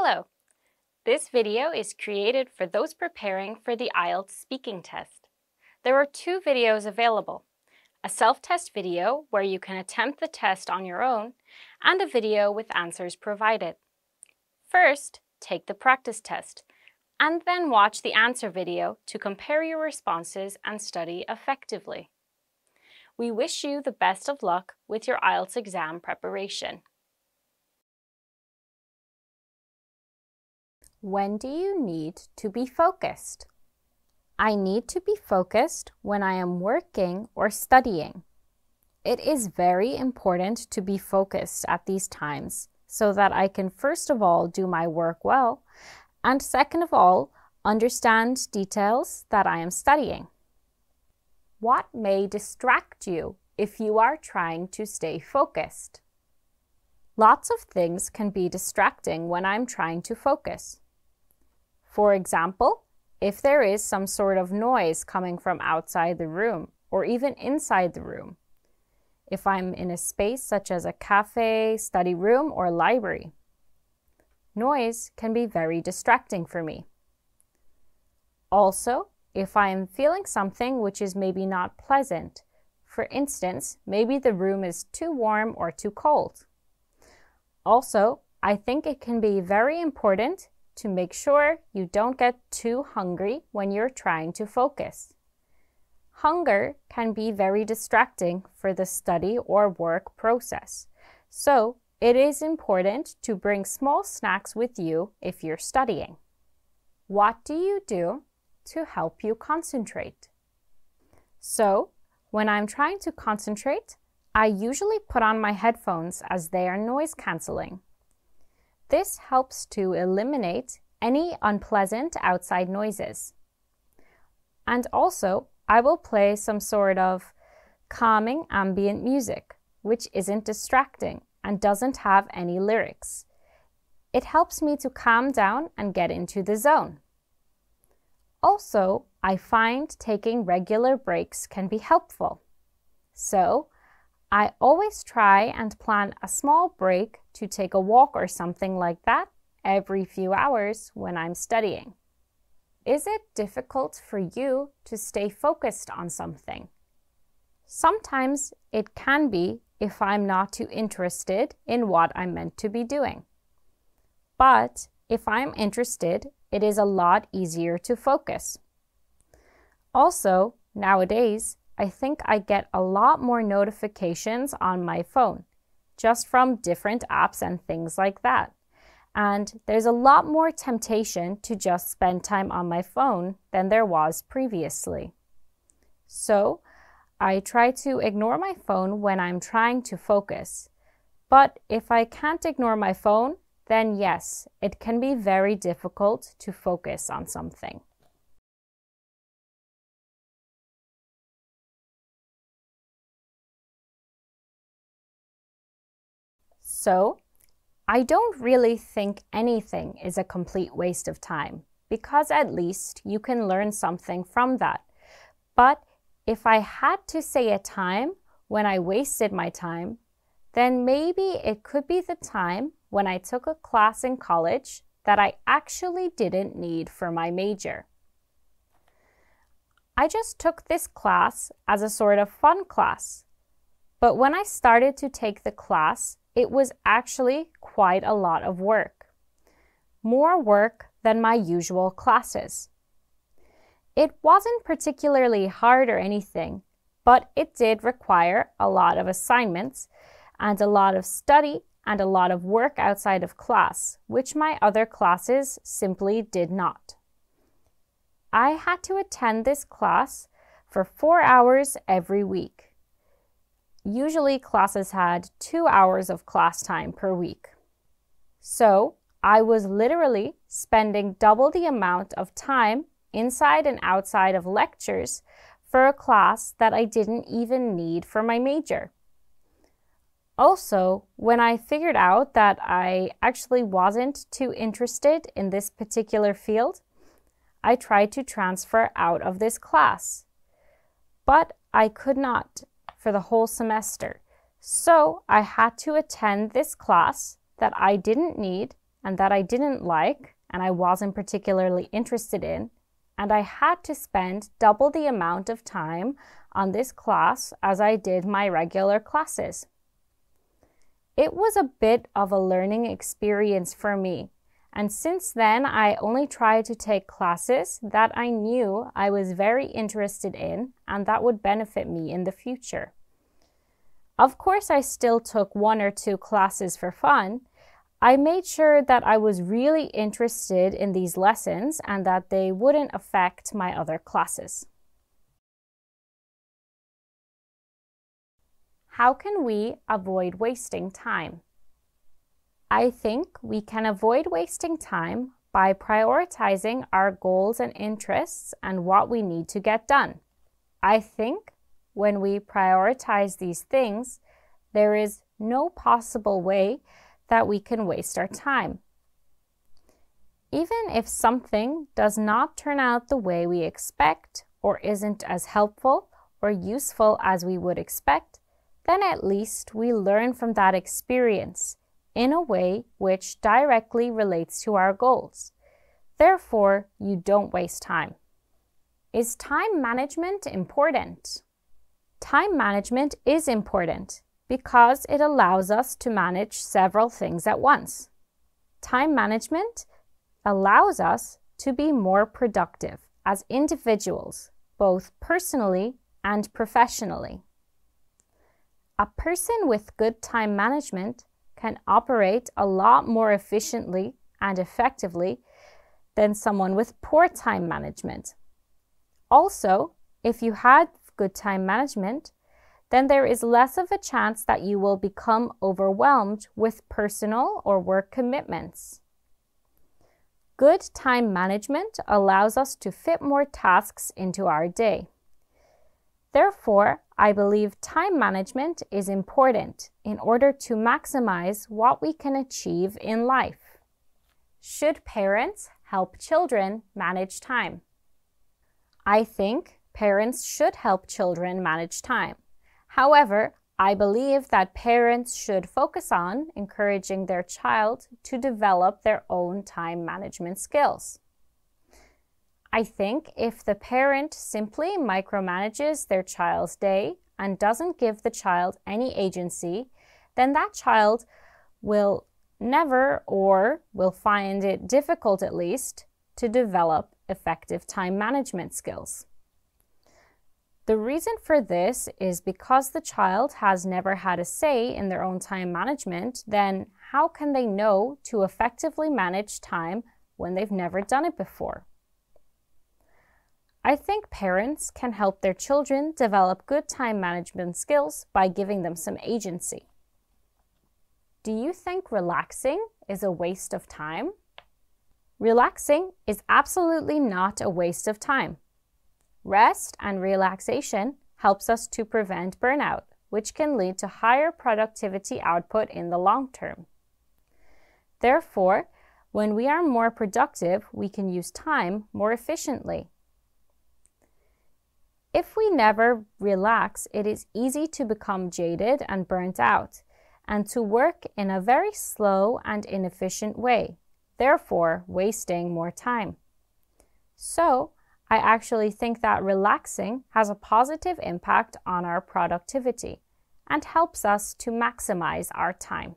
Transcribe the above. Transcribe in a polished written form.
Hello! This video is created for those preparing for the IELTS speaking test. There are two videos available, a self-test video where you can attempt the test on your own, and a video with answers provided. First, take the practice test, and then watch the answer video to compare your responses and study effectively. We wish you the best of luck with your IELTS exam preparation. When do you need to be focused? I need to be focused when I am working or studying. It is very important to be focused at these times so that I can first of all do my work well, and second of all, understand details that I am studying. What may distract you if you are trying to stay focused? Lots of things can be distracting when I'm trying to focus. For example, if there is some sort of noise coming from outside the room or even inside the room. If I'm in a space such as a cafe, study room, or library. Noise can be very distracting for me. Also, if I am feeling something which is maybe not pleasant, for instance, maybe the room is too warm or too cold. Also, I think it can be very important to make sure you don't get too hungry when you're trying to focus. Hunger can be very distracting for the study or work process, so it is important to bring small snacks with you if you're studying. What do you do to help you concentrate? So, when I'm trying to concentrate, I usually put on my headphones as they are noise cancelling. This helps to eliminate any unpleasant outside noises. And also, I will play some sort of calming ambient music, which isn't distracting and doesn't have any lyrics. It helps me to calm down and get into the zone. Also, I find taking regular breaks can be helpful. So, I always try and plan a small break to take a walk or something like that every few hours when I'm studying. Is it difficult for you to stay focused on something? Sometimes it can be if I'm not too interested in what I'm meant to be doing. But if I'm interested, it is a lot easier to focus. Also, nowadays, I think I get a lot more notifications on my phone, just from different apps and things like that. And there's a lot more temptation to just spend time on my phone than there was previously. So, I try to ignore my phone when I'm trying to focus. But if I can't ignore my phone, then yes, it can be very difficult to focus on something. So, I don't really think anything is a complete waste of time, because at least you can learn something from that. But if I had to say a time when I wasted my time, then maybe it could be the time when I took a class in college that I actually didn't need for my major. I just took this class as a sort of fun class. But when I started to take the class, it was actually quite a lot of work. More work than my usual classes. It wasn't particularly hard or anything, but it did require a lot of assignments and a lot of study and a lot of work outside of class, which my other classes simply did not. I had to attend this class for 4 hours every week. Usually classes had 2 hours of class time per week. So I was literally spending double the amount of time inside and outside of lectures for a class that I didn't even need for my major. Also, when I figured out that I actually wasn't too interested in this particular field, I tried to transfer out of this class. But I could not for the whole semester. So I had to attend this class that I didn't need and that I didn't like and I wasn't particularly interested in, and I had to spend double the amount of time on this class as I did my regular classes. It was a bit of a learning experience for me, and since then I only try to take classes that I knew I was very interested in and that would benefit me in the future. Of course, I still took 1 or 2 classes for fun. I made sure that I was really interested in these lessons and that they wouldn't affect my other classes. How can we avoid wasting time? I think we can avoid wasting time by prioritizing our goals and interests and what we need to get done. I think when we prioritize these things, there is no possible way that we can waste our time. Even if something does not turn out the way we expect or isn't as helpful or useful as we would expect, then at least we learn from that experience in a way which directly relates to our goals. Therefore, you don't waste time. Is time management important? Time management is important because it allows us to manage several things at once. Time management allows us to be more productive as individuals, both personally and professionally. A person with good time management can operate a lot more efficiently and effectively than someone with poor time management. Also, if you had good time management, then there is less of a chance that you will become overwhelmed with personal or work commitments. Good time management allows us to fit more tasks into our day. Therefore, I believe time management is important in order to maximize what we can achieve in life. Should parents help children manage time? I think parents should help children manage time. However, I believe that parents should focus on encouraging their child to develop their own time management skills. I think if the parent simply micromanages their child's day and doesn't give the child any agency, then that child will never, or will find it difficult at least, to develop effective time management skills. The reason for this is because the child has never had a say in their own time management, then how can they know to effectively manage time when they've never done it before? I think parents can help their children develop good time management skills by giving them some agency. Do you think relaxing is a waste of time? Relaxing is absolutely not a waste of time. Rest and relaxation helps us to prevent burnout, which can lead to higher productivity output in the long term. Therefore, when we are more productive, we can use time more efficiently. If we never relax, it is easy to become jaded and burnt out, and to work in a very slow and inefficient way, therefore wasting more time. So, I actually think that relaxing has a positive impact on our productivity and helps us to maximize our time.